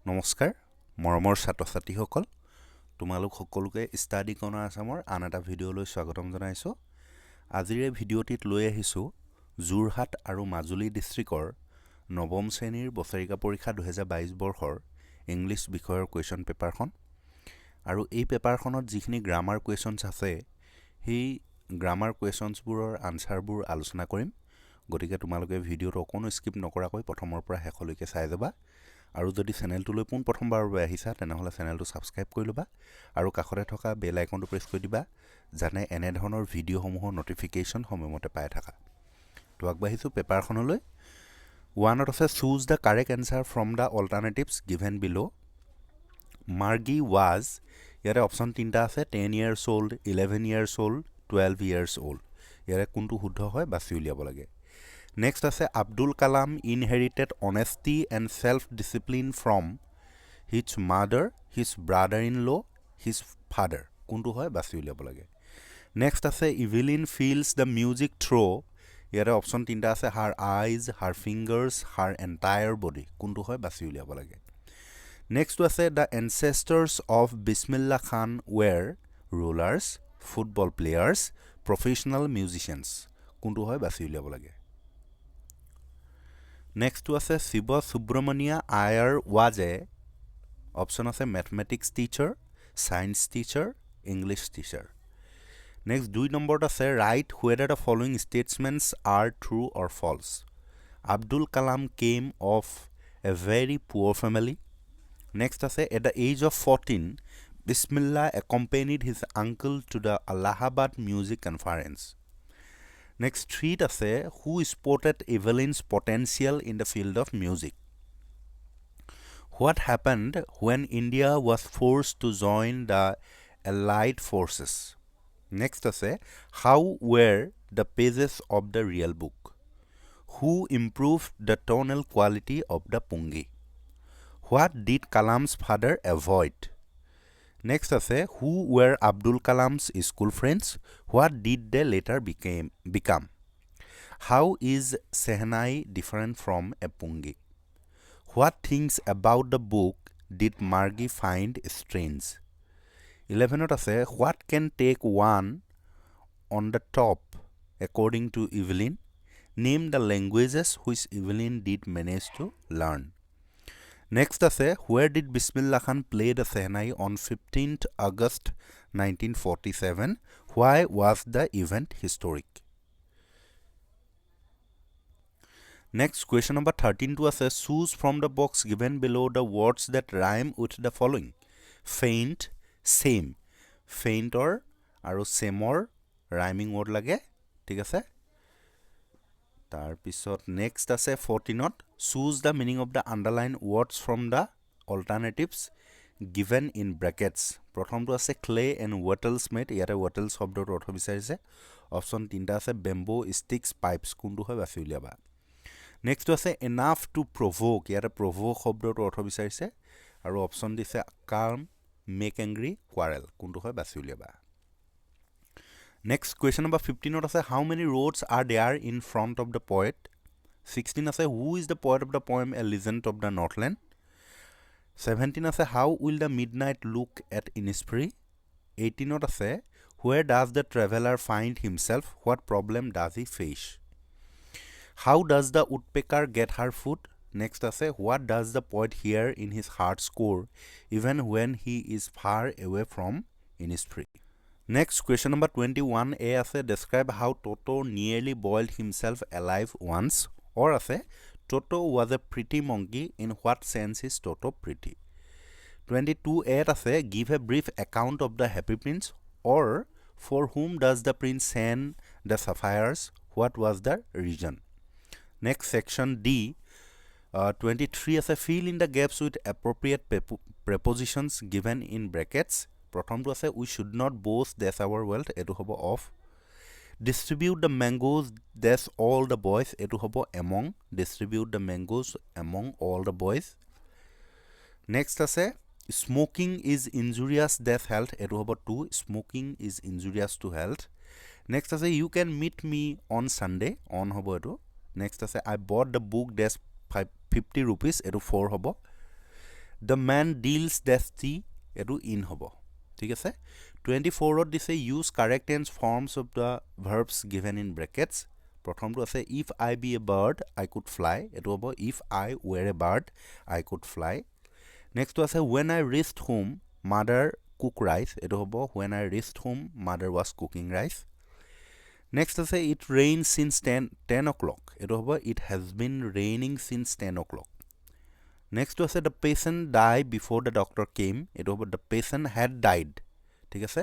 নমস্কাৰ মৰমৰ ছাত্ৰ-ছাত্ৰীসকল তোমালোক সকলোকে ষ্টাডি কৰ্ণাৰ আসামৰ আন এটা ভিডিঅ'লৈ স্বাগতম জনাইছো আজিৰ এই ভিডিঅ'টিত লৈ আহিছো যোৰহাট আৰু মাজুলী ডিষ্ট্ৰিক্টৰ নৱম শ্ৰেণীৰ বছৰিকা পৰীক্ষা 2022 বৰ্ষৰ ইংলিছ বিষয়ৰ কোৱেশ্চন পেপাৰখন আৰু এই পেপাৰখনত যিখিনি গ্ৰামাৰ কোৱেশ্চনছ আছে সেই গ্ৰামাৰ কোৱেশ্চনছবোৰৰ আনসাৰবোৰ আলোচনা কৰিম গতিকে তোমালোকে ভিডিঅ'টো অকনো স্কিপ নকৰাকৈ প্ৰথমৰ পৰা শেষলৈকে চাই যাবা আৰু যদি চেনেলটোলৈ পোন প্ৰথমবাৰৰ বাবে আহিছা তেনেহলে চেনেলটো সাবস্ক্ৰাইব কৰি লবা আৰু কাষতে থকা বেল আইকনটো প্ৰেছ কৰি দিবা জানে এনে ধৰণৰ ভিডিঅ'সমূহৰ নটিফিকেশন সময়মতে পাই থাকা তো আগবাঢ়িছো পেপাৰখনলৈ ওৱানত আছে choose the correct answer from the alternatives given বিলো মাৰ্গি ৱাজ ইয়াৰে অপচন তিনটা আছে 10 years old 11 years old 12 years old ইয়াৰে কোনটো শুদ্ধ হয় বাছি উলিয়াব লাগে Next আছে Abdul Kalam inherited honesty and self-discipline from his mother, his brother-in-law, his father. কোনটো হয় বাছি উলিয়াব লাগে Next আছে Evelyn feels the music through ইয়াৰে অপচন তিনটা আছে her eyes, her fingers, her entire body. কোনটো হয় বাছি উলিয়াব লাগে Next আছে the ancestors of Bismillah Khan were rulers, football players, professional musicians. কোনটো হয় বাছি উলিয়াব লাগে Next to আছে Shiva Subramania Iyer was a option আছে mathematics teacher, science teacher, English teacher. Next 2 number আছে write whether the following statements are true or false. Abdul Kalam came of a very poor family. Next আছে at the age of 14 Bismillah accompanied his uncle to the Allahabad music conference. Next treat আছে who spotted Evelyn's potential in the field of music. What happened when India was forced to join the Allied forces? Next আছে how were the pages of the real book? Who improved the tonal quality of the Pungi? What did Kalam's father avoid? Next আছে who were Abdul Kalam's school friends? What did they later become? How is Sehnai different from a Pungi? What things about the book did Margi find strange? 11th আছে what can take one on the top according to Evelyn? Name the languages which Evelyn did manage to learn. Next আছে where did Bismillah Khan play the Sehnai on 15th August 1947? Why was the event historic? Next question number 13 to আছে choose from the box given below the words that rhyme with the following. Faint, same. Faint or আৰু same or rhyming word লাগে ঠিক আছে তাৰ পিছত next আছে 14th choose the meaning of the underlined words from the alternatives given in brackets প্ৰথমটো আছে clay and wattles made ইয়াতে wattles শব্দটো অৰ্থ বিচাৰিছে অপচন তিনটা আছে bamboo sticks pipes কোনটো হয় বাছি উলিয়াবা next আছে enough to provoke ইয়াতে provoke শব্দটো অৰ্থ বিচাৰিছে আৰু অপচন দিছে calm make angry quarrel কোনটো হয় বাছি উলিয়াবা Next question number 15 আছে how many roads are there in front of the poet 16 আছে who is the poet of the poem a legend of the Northland 17 আছে how will the midnight look at Innisfree 18 আছে where does the traveler find himself what problem does he face how does the woodpecker get her food next আছে what does the poet hear in his heart's core even when he is far away from Innisfree Next question number 21a আছে describe how Toto nearly boiled himself alive once or আছে Toto was a pretty monkey in what sense is Toto pretty 22a আছে give a brief account of the happy prince or for whom does the prince send the sapphires what was the reason Next section D 23 আছে fill in the gaps with appropriate prepositions given in brackets প্ৰথমটো আছে we should not boast that's our wealth এটো হ'ব of distribute the mangoes that's all the boys এটো হ'ব among distribute the mangoes among all the boys next আছে smoking is injurious that's health এটো হ'ব to smoking is injurious to health next আছে you can meet me on Sunday on হ'ব এটো next আছে I bought the book that's 50 rupees এটো 4 হ'ব the man deals that's the এটো in হ'ব ঠিক আছে 24 ত দিছে use correct tense forms of the verbs given in brackets প্ৰথমটো আছে if I be a bird I could fly এটো হ'ব if I were a bird I could fly next আছে when I reached home mother cook rice এটো হ'ব when I reached home mother was cooking rice next আছে it rains since 10 o'clock এটো হ'ব it has been raining since 10 o'clock next আছে the patient died before the doctor came এটো হ'ব the patient had died ঠিক আছে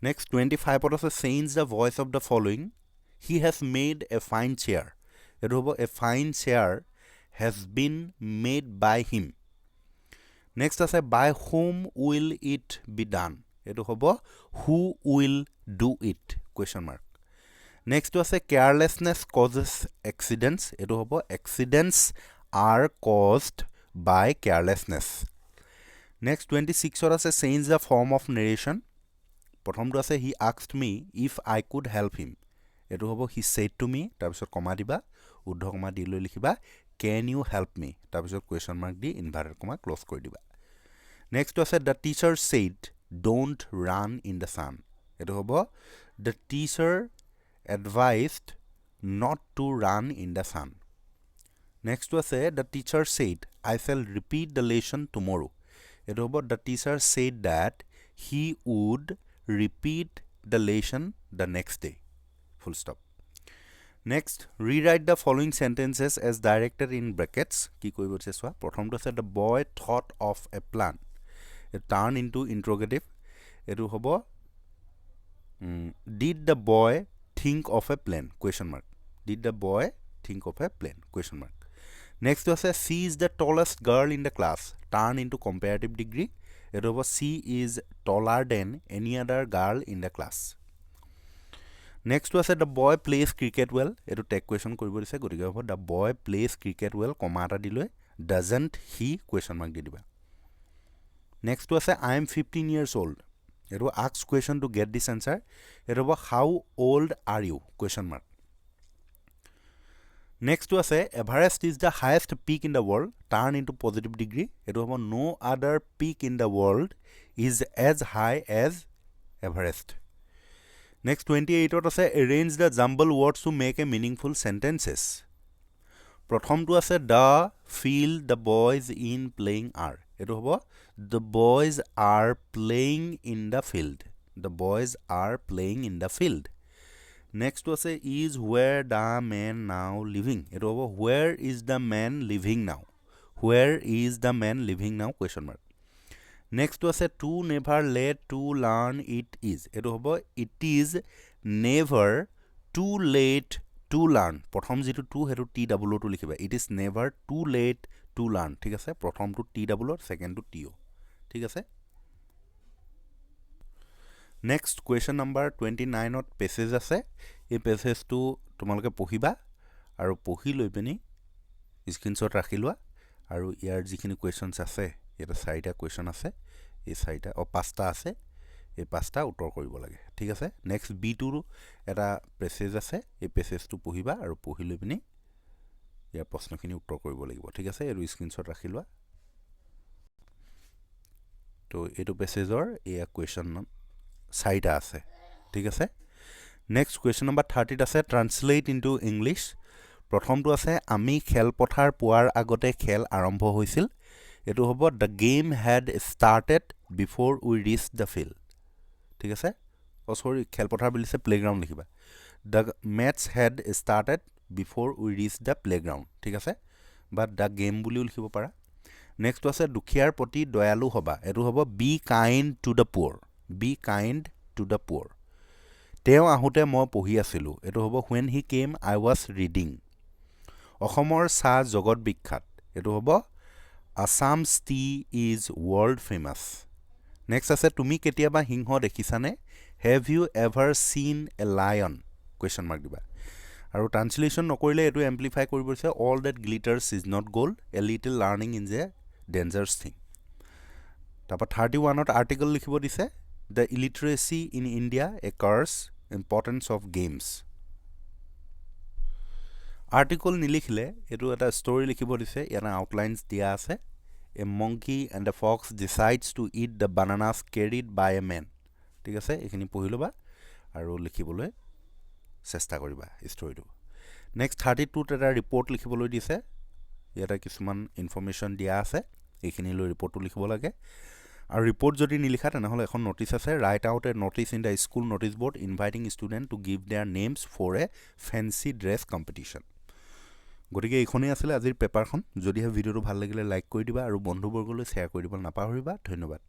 next 25 ত আছে change the voice of the following he has made a fine chair এটো হ'ব a fine chair has been made by him next আছে by whom will it be done এটো হ'ব who will do it question mark next আছে carelessness causes accidents এটো হ'ব accidents are caused by carelessness next 26 ত আছে change the form of narration প্ৰথমটো আছে he asked me if I could help him এটো হ'ব he said to me তাৰপিছত কমা দিবা উদ্ধ কমা দি লৈ লিখিবা can you help me তাৰপিছত question mark দি inverted comma close কৰি দিবা next আছে the teacher said don't run in the sun এটো হ'ব the teacher advised not to run in the sun next আছে the teacher said I shall repeat the lesson tomorrow এটো হ'ব the teacher said that he would repeat the lesson the next day full stop next rewrite the following sentences as directed in brackets কি কইব চেছৱা প্ৰথমটো আছে the boy thought of a plan it turn into interrogative এটো হ'ব did the boy think of a plan question mark did the boy think of a plan question mark next আছে she is the tallest girl in the class turn into comparative degree এটো হ'ব she is taller than any other girl in the class next আছে the boy plays cricket well এটো tag question কৰিব দিছে গতিকে হ'ব the boy plays cricket well কমা এটা দিলৈ doesn't he question mark দি দিবা next আছে I am 15 years old এটো ask question to get this answer এটো হ'ব how old are you question mark next আছে Everest is the highest peak in the world turn into positive degree এটো হ'ব no other peak in the world is as high as Everest next 28 ত আছে arrange the jumble words to make a meaningful sentences প্ৰথমটো আছে the field the boys in playing are এটো হ'ব the boys are playing in the field the boys are playing in the field next আছে is where the man now living এটো হ'ব where is the man living now where is the man living now question mark next আছে to never let to learn it is এটো হ'ব it is never too late to learn প্ৰথম যেটো to হেটো t w to লিখিবা it is never too late to learn ঠিক আছে প্ৰথমটো t w second to t o ঠিক আছে next question number 29 ত passage আছে এই passage টো তোমালোকে পঢ়িবা আৰু পঢ়ি লৈ পিনি স্ক্ৰিনশ্বট ৰাখি লোৱা আৰু ইয়াৰ যিখিনি questions আছে এটা চাৰিটা question আছে এই চাৰিটা পাঁচটা আছে এই পাঁচটা উত্তৰ কৰিব লাগে ঠিক আছে next b2 এটা passage আছে এই passage টো পঢ়িবা আৰু পঢ়ি লৈ পিনি ইয়াৰ প্ৰশ্নখিনি উত্তৰ কৰিব লাগিব ঠিক আছে আৰু স্ক্ৰিনশ্বট ৰাখি লোৱা তো এটো পেছেজৰ এয়া কোৱেশ্চন চাৰিটা আছে ঠিক আছে নেক্সট কোৱেশ্চন নম্বৰ 30 আছে ট্ৰান্সলেট ইনটু ইংলিশ প্ৰথমটো আছে আমি খেলপথাৰ পোৱাৰ আগতে খেল আৰম্ভ হৈছিল এটো হ'ব the game had started before we reached the field ঠিক আছে সৰি খেলপথাৰ বুলিছে প্লেগ্ৰাউণ্ড লিখিবা the match had started before we reached the playground ঠিক আছে বা the game বুলিও লিখিব পাৰা নেক্সট আছে দুখিয়াৰ প্ৰতি দয়ালু হবা এটো হ'ব be kind to the poor be kind to the poor তেও আহুতে মই পঢ়ি আছিলো এটো হ'ব when he came I was reading অসমৰ চাহ জগত বিখ্যাত এটো হ'ব Assam's tea is world famous next আছে তুমি কেতিয়াবা সিংহ দেখিছানে have you ever seen a lion question mark দিবা আৰু ট্ৰান্সলেচন নকৰিলে এটো এমপ্লিফাই কৰিব আছে all that glitters is not gold a little learning is a dangerous thing তাপা 31 ত আৰ্টিকল লিখিব দিছে the illiteracy in India occurs importance of games article নিলিখিলে এটো এটা ষ্টৰী লিখিব দিছে ইয়াৰ আউটলাইনস দিয়া আছে A monkey and a fox decides to eat the bananas carried by a man. ঠিক আছে, এইখিনি পঢ়ি ল'বা আৰু লিখিবলৈ চেষ্টা কৰিবা ষ্টৰিটো। নেক্সট 32ত এটা ৰিপৰ্ট লিখিবলৈ দিছে, ইয়াতে কিছুমান ইনফৰ্মেশ্যন দিয়া আছে, এইখিনি লৈ ৰিপৰ্টটো লিখিব লাগে। আৰু ৰিপৰ্ট যদি নিলিখা তেনেহ'লে এখন নটিচ আছে, right out a notice in the school notice board inviting student to give their names for a fancy dress competition. গতিকে এইখনেই আছিলে আজিৰ পেপাৰখন। যদিহে ভিডিঅ'টো ভাল লাগিলে লাইক কৰি দিবা আৰু বন্ধুবৰ্গলৈ শ্বেয়াৰ কৰি দিব নাপাহৰিবা। ধন্যবাদ।